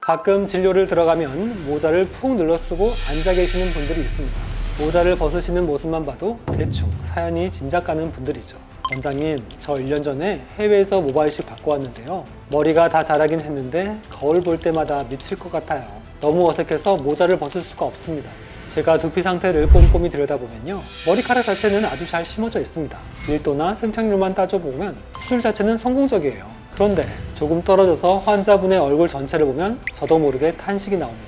가끔 진료를 들어가면 모자를 푹 눌러 쓰고 앉아 계시는 분들이 있습니다. 모자를 벗으시는 모습만 봐도 대충 사연이 짐작가는 분들이죠. 원장님, 저 1년 전에 해외에서 모발이식 받고 왔는데요. 머리가 다 자라긴 했는데 거울 볼 때마다 미칠 것 같아요. 너무 어색해서 모자를 벗을 수가 없습니다. 제가 두피 상태를 꼼꼼히 들여다보면요, 머리카락 자체는 아주 잘 심어져 있습니다. 밀도나 생착률만 따져보면 수술 자체는 성공적이에요. 그런데 조금 떨어져서 환자분의 얼굴 전체를 보면 저도 모르게 탄식이 나옵니다.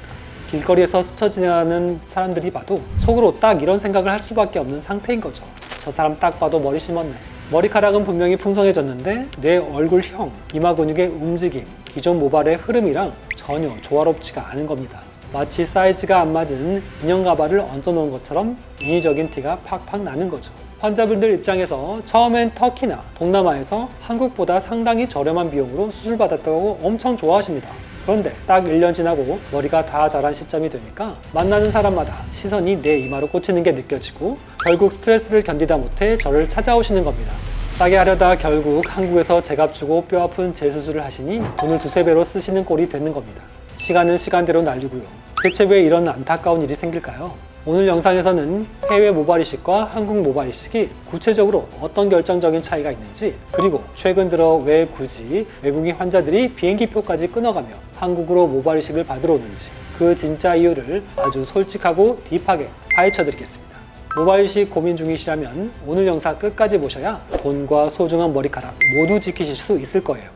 길거리에서 스쳐 지나가는 사람들이 봐도 속으로 딱 이런 생각을 할 수밖에 없는 상태인 거죠. 저 사람 딱 봐도 머리 심었네. 머리카락은 분명히 풍성해졌는데 내 얼굴형, 이마 근육의 움직임, 기존 모발의 흐름이랑 전혀 조화롭지가 않은 겁니다. 마치 사이즈가 안 맞은 인형 가발을 얹어놓은 것처럼 인위적인 티가 팍팍 나는 거죠. 환자분들 입장에서 처음엔 터키나 동남아에서 한국보다 상당히 저렴한 비용으로 수술받았다고 엄청 좋아하십니다. 그런데 딱 1년 지나고 머리가 다 자란 시점이 되니까 만나는 사람마다 시선이 내 이마로 꽂히는 게 느껴지고 결국 스트레스를 견디다 못해 저를 찾아오시는 겁니다. 싸게 하려다 결국 한국에서 제값 주고 뼈아픈 재수술을 하시니 돈을 두세 배로 쓰시는 꼴이 되는 겁니다. 시간은 시간대로 날리고요. 대체 왜 이런 안타까운 일이 생길까요? 오늘 영상에서는 해외 모발이식과 한국 모발이식이 구체적으로 어떤 결정적인 차이가 있는지, 그리고 최근 들어 왜 굳이 외국인 환자들이 비행기표까지 끊어가며 한국으로 모발이식을 받으러 오는지, 그 진짜 이유를 아주 솔직하고 딥하게 파헤쳐 드리겠습니다. 모발이식 고민 중이시라면 오늘 영상 끝까지 보셔야 돈과 소중한 머리카락 모두 지키실 수 있을 거예요.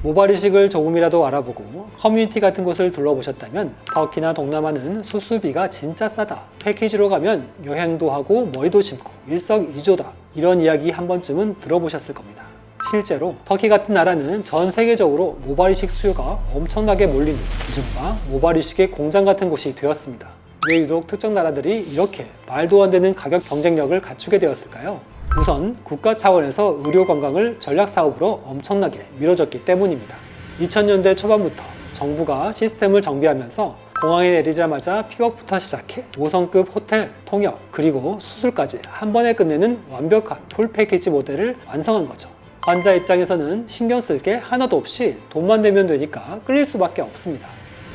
모발이식을 조금이라도 알아보고 커뮤니티 같은 곳을 둘러보셨다면 터키나 동남아는 수술비가 진짜 싸다, 패키지로 가면 여행도 하고 머리도 심고 일석이조다, 이런 이야기 한 번쯤은 들어보셨을 겁니다. 실제로 터키 같은 나라는 전 세계적으로 모발이식 수요가 엄청나게 몰리는 이른바 모발이식의 공장 같은 곳이 되었습니다. 왜 유독 특정 나라들이 이렇게 말도 안 되는 가격 경쟁력을 갖추게 되었을까요? 우선 국가 차원에서 의료 관광을 전략 사업으로 엄청나게 밀어줬기 때문입니다. 2000년대 초반부터 정부가 시스템을 정비하면서 공항에 내리자마자 픽업부터 시작해 5성급 호텔, 통역, 그리고 수술까지 한 번에 끝내는 완벽한 풀 패키지 모델을 완성한 거죠. 환자 입장에서는 신경 쓸 게 하나도 없이 돈만 내면 되니까 끌릴 수밖에 없습니다.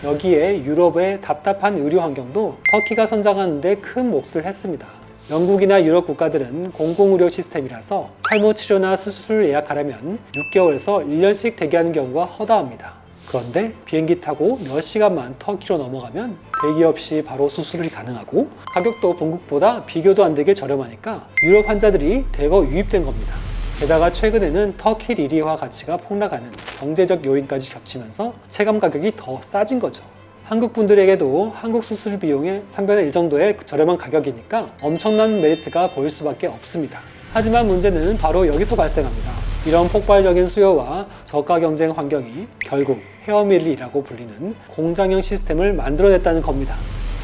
여기에 유럽의 답답한 의료 환경도 터키가 선장하는 데 큰 몫을 했습니다. 영국이나 유럽 국가들은 공공의료 시스템이라서 탈모 치료나 수술을 예약하려면 6개월에서 1년씩 대기하는 경우가 허다합니다. 그런데 비행기 타고 몇 시간만 터키로 넘어가면 대기 없이 바로 수술이 가능하고 가격도 본국보다 비교도 안 되게 저렴하니까 유럽 환자들이 대거 유입된 겁니다. 게다가 최근에는 터키 리리화 가치가 폭락하는 경제적 요인까지 겹치면서 체감 가격이 더 싸진 거죠. 한국 분들에게도 한국 수술 비용의 3분의 1 정도의 저렴한 가격이니까 엄청난 메리트가 보일 수밖에 없습니다. 하지만 문제는 바로 여기서 발생합니다. 이런 폭발적인 수요와 저가 경쟁 환경이 결국 헤어밀이라고 불리는 공장형 시스템을 만들어냈다는 겁니다.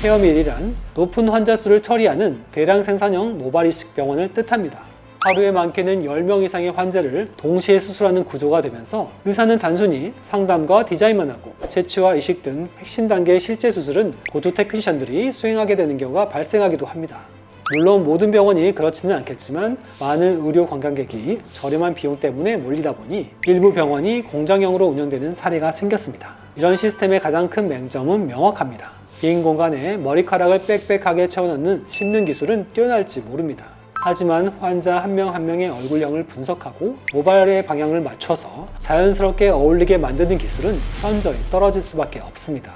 헤어밀이란 높은 환자 수를 처리하는 대량 생산형 모발이식 병원을 뜻합니다. 하루에 많게는 10명 이상의 환자를 동시에 수술하는 구조가 되면서 의사는 단순히 상담과 디자인만 하고 재치와 이식 등 핵심 단계의 실제 수술은 보조 테크니션들이 수행하게 되는 경우가 발생하기도 합니다. 물론 모든 병원이 그렇지는 않겠지만 많은 의료 관광객이 저렴한 비용 때문에 몰리다 보니 일부 병원이 공장형으로 운영되는 사례가 생겼습니다. 이런 시스템의 가장 큰 맹점은 명확합니다. 빈 공간에 머리카락을 빽빽하게 채워넣는 심는 기술은 뛰어날지 모릅니다. 하지만 환자 한 명 한 명의 얼굴형을 분석하고 모발의 방향을 맞춰서 자연스럽게 어울리게 만드는 기술은 현저히 떨어질 수밖에 없습니다.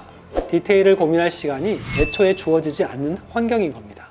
디테일을 고민할 시간이 애초에 주어지지 않는 환경인 겁니다.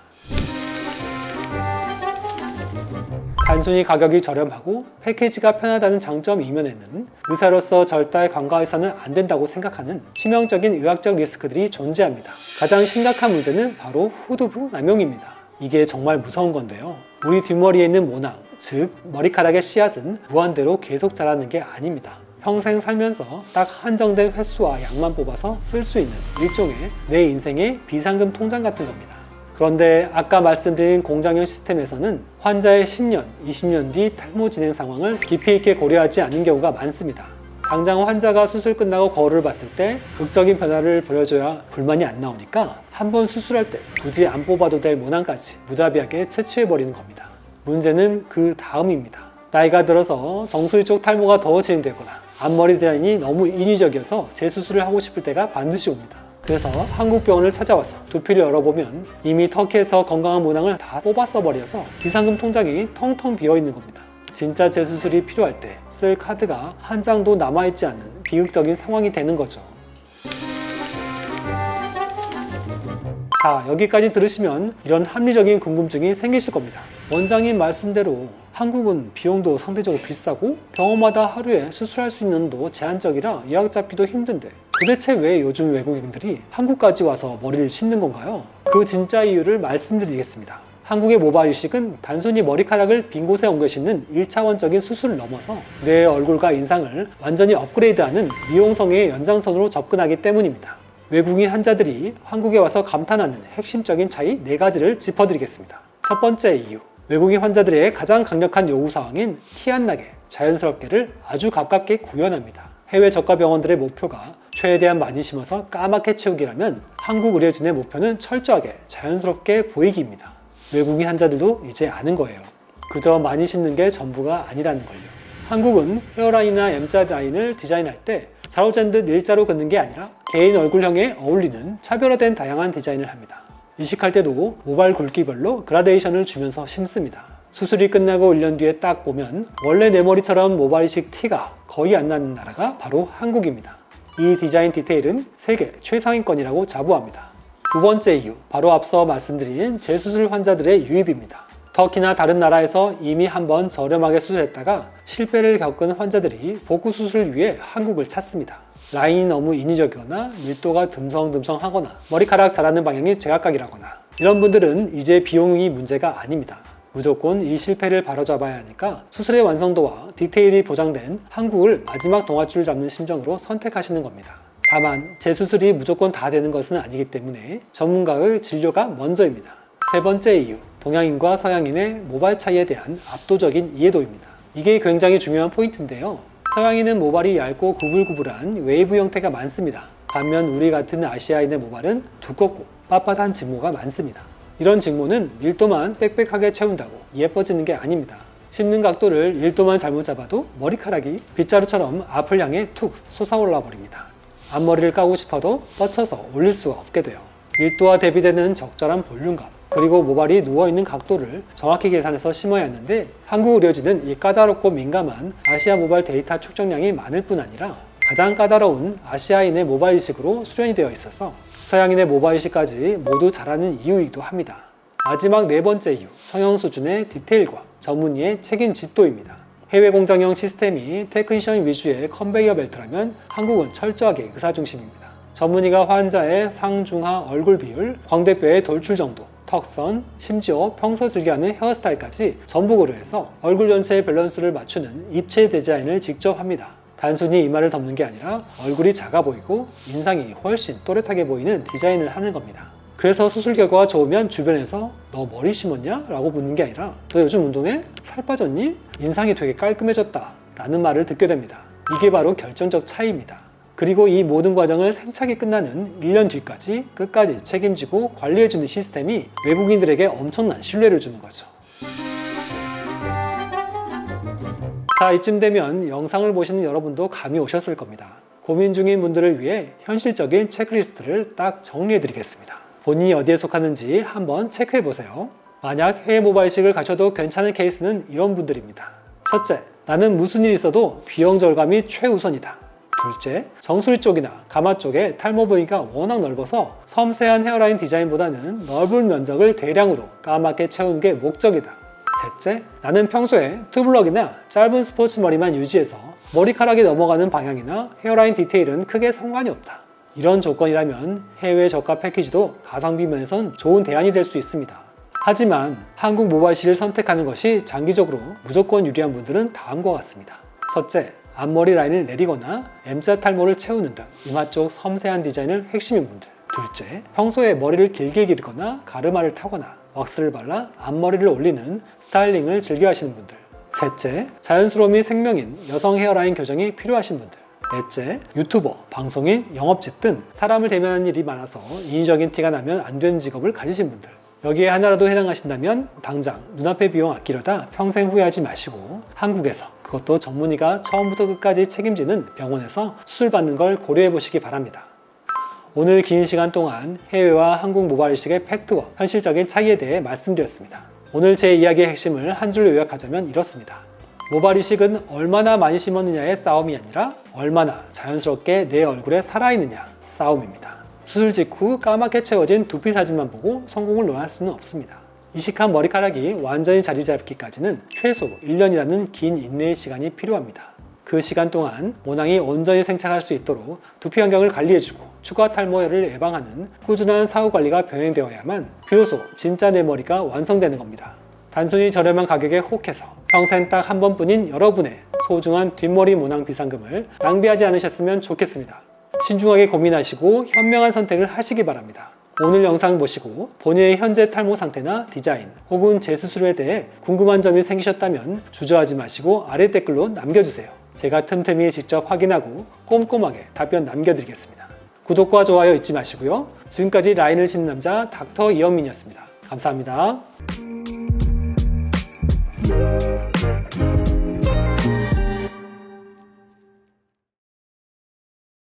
단순히 가격이 저렴하고 패키지가 편하다는 장점 이면에는 의사로서 절대 간과해서는 안 된다고 생각하는 치명적인 의학적 리스크들이 존재합니다. 가장 심각한 문제는 바로 후두부 남용입니다. 이게 정말 무서운 건데요. 우리 뒷머리에 있는 모낭, 즉 머리카락의 씨앗은 무한대로 계속 자라는 게 아닙니다. 평생 살면서 딱 한정된 횟수와 양만 뽑아서 쓸 수 있는 일종의 내 인생의 비상금 통장 같은 겁니다. 그런데 아까 말씀드린 공장형 시스템에서는 환자의 10년, 20년 뒤 탈모 진행 상황을 깊이 있게 고려하지 않는 경우가 많습니다. 당장 환자가 수술 끝나고 거울을 봤을 때 극적인 변화를 보여줘야 불만이 안 나오니까 한 번 수술할 때 굳이 안 뽑아도 될 모낭까지 무자비하게 채취해버리는 겁니다. 문제는 그 다음입니다. 나이가 들어서 정수리 쪽 탈모가 더 진행되거나 앞머리 디자인이 너무 인위적이어서 재수술을 하고 싶을 때가 반드시 옵니다. 그래서 한국 병원을 찾아와서 두피를 열어보면 이미 터키에서 건강한 모낭을 다 뽑아 써버려서 비상금 통장이 텅텅 비어있는 겁니다. 진짜 재수술이 필요할 때 쓸 카드가 한 장도 남아있지 않은 비극적인 상황이 되는 거죠. 자, 여기까지 들으시면 이런 합리적인 궁금증이 생기실 겁니다. 원장님 말씀대로 한국은 비용도 상대적으로 비싸고 병원마다 하루에 수술할 수 있는 도 제한적이라 예약 잡기도 힘든데 도대체 왜 요즘 외국인들이 한국까지 와서 머리를 심는 건가요? 그 진짜 이유를 말씀드리겠습니다. 한국의 모발 이식은 단순히 머리카락을 빈 곳에 옮겨 심는 1차원적인 수술을 넘어서 뇌의 얼굴과 인상을 완전히 업그레이드하는 미용성의 연장선으로 접근하기 때문입니다. 외국인 환자들이 한국에 와서 감탄하는 핵심적인 차이 4가지를 짚어드리겠습니다. 첫 번째 이유, 외국인 환자들의 가장 강력한 요구사항인 티 안 나게, 자연스럽게를 아주 가깝게 구현합니다. 해외 저가 병원들의 목표가 최대한 많이 심어서 까맣게 채우기라면 한국 의료진의 목표는 철저하게 자연스럽게 보이기입니다. 외국인 환자들도 이제 아는 거예요. 그저 많이 심는 게 전부가 아니라는 걸요. 한국은 헤어라인이나 M자 라인을 디자인할 때 자로잰 듯 일자로 긋는 게 아니라 개인 얼굴형에 어울리는 차별화된 다양한 디자인을 합니다. 이식할 때도 모발 굵기별로 그라데이션을 주면서 심습니다. 수술이 끝나고 1년 뒤에 딱 보면 원래 내 머리처럼 모발 이식 티가 거의 안 나는 나라가 바로 한국입니다. 이 디자인 디테일은 세계 최상위권이라고 자부합니다. 두 번째 이유, 바로 앞서 말씀드린 재수술 환자들의 유입입니다. 터키나 다른 나라에서 이미 한번 저렴하게 수술했다가 실패를 겪은 환자들이 복구 수술을 위해 한국을 찾습니다. 라인이 너무 인위적이거나 밀도가 듬성듬성하거나 머리카락 자라는 방향이 제각각이라거나 이런 분들은 이제 비용이 문제가 아닙니다. 무조건 이 실패를 바로잡아야 하니까 수술의 완성도와 디테일이 보장된 한국을 마지막 동아줄 잡는 심정으로 선택하시는 겁니다. 다만 재수술이 무조건 다 되는 것은 아니기 때문에 전문가의 진료가 먼저입니다. 세 번째 이유, 동양인과 서양인의 모발 차이에 대한 압도적인 이해도입니다. 이게 굉장히 중요한 포인트인데요. 서양인은 모발이 얇고 구불구불한 웨이브 형태가 많습니다. 반면 우리 같은 아시아인의 모발은 두껍고 빳빳한 직모가 많습니다. 이런 직모는 밀도만 빽빽하게 채운다고 예뻐지는 게 아닙니다. 심는 각도를 1도만 잘못 잡아도 머리카락이 빗자루처럼 앞을 향해 툭 솟아올라 버립니다. 앞머리를 까고 싶어도 뻗쳐서 올릴 수가 없게 돼요. 밀도와 대비되는 적절한 볼륨감, 그리고 모발이 누워있는 각도를 정확히 계산해서 심어야 하는데 한국 의료진은 이 까다롭고 민감한 아시아 모발 데이터 축적량이 많을 뿐 아니라 가장 까다로운 아시아인의 모발 이식으로 수련이 되어 있어서 서양인의 모발 이식까지 모두 잘하는 이유이기도 합니다. 마지막 네 번째 이유, 성형 수준의 디테일과 전문의의 책임 집도입니다. 해외 공장형 시스템이 테크니션 위주의 컨베이어 벨트라면 한국은 철저하게 의사 중심입니다. 전문의가 환자의 상중하 얼굴 비율, 광대뼈의 돌출 정도, 턱선, 심지어 평소 즐겨하는 헤어스타일까지 전부 고려해서 얼굴 전체의 밸런스를 맞추는 입체 디자인을 직접 합니다. 단순히 이마를 덮는 게 아니라 얼굴이 작아 보이고 인상이 훨씬 또렷하게 보이는 디자인을 하는 겁니다. 그래서 수술 결과가 좋으면 주변에서 너 머리 심었냐? 라고 묻는 게 아니라 너 요즘 운동해? 살 빠졌니? 인상이 되게 깔끔해졌다 라는 말을 듣게 됩니다. 이게 바로 결정적 차이입니다. 그리고 이 모든 과정을 생착이 끝나는 1년 뒤까지 끝까지 책임지고 관리해주는 시스템이 외국인들에게 엄청난 신뢰를 주는 거죠. 자, 이쯤 되면 영상을 보시는 여러분도 감이 오셨을 겁니다. 고민 중인 분들을 위해 현실적인 체크리스트를 딱 정리해 드리겠습니다. 본인이 어디에 속하는지 한번 체크해 보세요. 만약 해외 모발 이식을 가셔도 괜찮은 케이스는 이런 분들입니다. 첫째, 나는 무슨 일이 있어도 비용 절감이 최우선이다. 둘째, 정수리 쪽이나 가마 쪽에 탈모 부위가 워낙 넓어서 섬세한 헤어라인 디자인보다는 넓은 면적을 대량으로 까맣게 채우는 게 목적이다. 셋째, 나는 평소에 투블럭이나 짧은 스포츠 머리만 유지해서 머리카락이 넘어가는 방향이나 헤어라인 디테일은 크게 상관이 없다. 이런 조건이라면 해외 저가 패키지도 가성비 면에선 좋은 대안이 될 수 있습니다. 하지만 한국 모발실을 선택하는 것이 장기적으로 무조건 유리한 분들은 다음과 같습니다. 첫째, 앞머리 라인을 내리거나 M자 탈모를 채우는 등 이마 쪽 섬세한 디자인을 핵심인 분들. 둘째, 평소에 머리를 길게 기르거나 가르마를 타거나 왁스를 발라 앞머리를 올리는 스타일링을 즐겨 하시는 분들. 셋째, 자연스러움이 생명인 여성 헤어라인 교정이 필요하신 분들. 넷째, 유튜버, 방송인, 영업직 등 사람을 대면하는 일이 많아서 인위적인 티가 나면 안 되는 직업을 가지신 분들. 여기에 하나라도 해당하신다면 당장 눈앞의 비용 아끼려다 평생 후회하지 마시고 한국에서, 그것도 전문의가 처음부터 끝까지 책임지는 병원에서 수술받는 걸 고려해 보시기 바랍니다. 오늘 긴 시간 동안 해외와 한국 모발 이식의 팩트와 현실적인 차이에 대해 말씀드렸습니다. 오늘 제 이야기의 핵심을 한 줄로 요약하자면 이렇습니다. 모발 이식은 얼마나 많이 심었느냐의 싸움이 아니라 얼마나 자연스럽게 내 얼굴에 살아있느냐 싸움입니다. 수술 직후 까맣게 채워진 두피 사진만 보고 성공을 논할 수는 없습니다. 이식한 머리카락이 완전히 자리 잡기까지는 최소 1년이라는 긴 인내의 시간이 필요합니다. 그 시간 동안 모낭이 온전히 생착할 수 있도록 두피 환경을 관리해주고 추가 탈모를 예방하는 꾸준한 사후 관리가 병행되어야만 비로소 진짜 내 머리가 완성되는 겁니다. 단순히 저렴한 가격에 혹해서 평생 딱 한 번뿐인 여러분의 소중한 뒷머리 모낭 비상금을 낭비하지 않으셨으면 좋겠습니다. 신중하게 고민하시고 현명한 선택을 하시기 바랍니다. 오늘 영상 보시고 본인의 현재 탈모 상태나 디자인 혹은 재수술에 대해 궁금한 점이 생기셨다면 주저하지 마시고 아래 댓글로 남겨주세요. 제가 틈틈이 직접 확인하고 꼼꼼하게 답변 남겨드리겠습니다. 구독과 좋아요 잊지 마시고요. 지금까지 라인을 씻는 남자 닥터 이영민이었습니다. 감사합니다.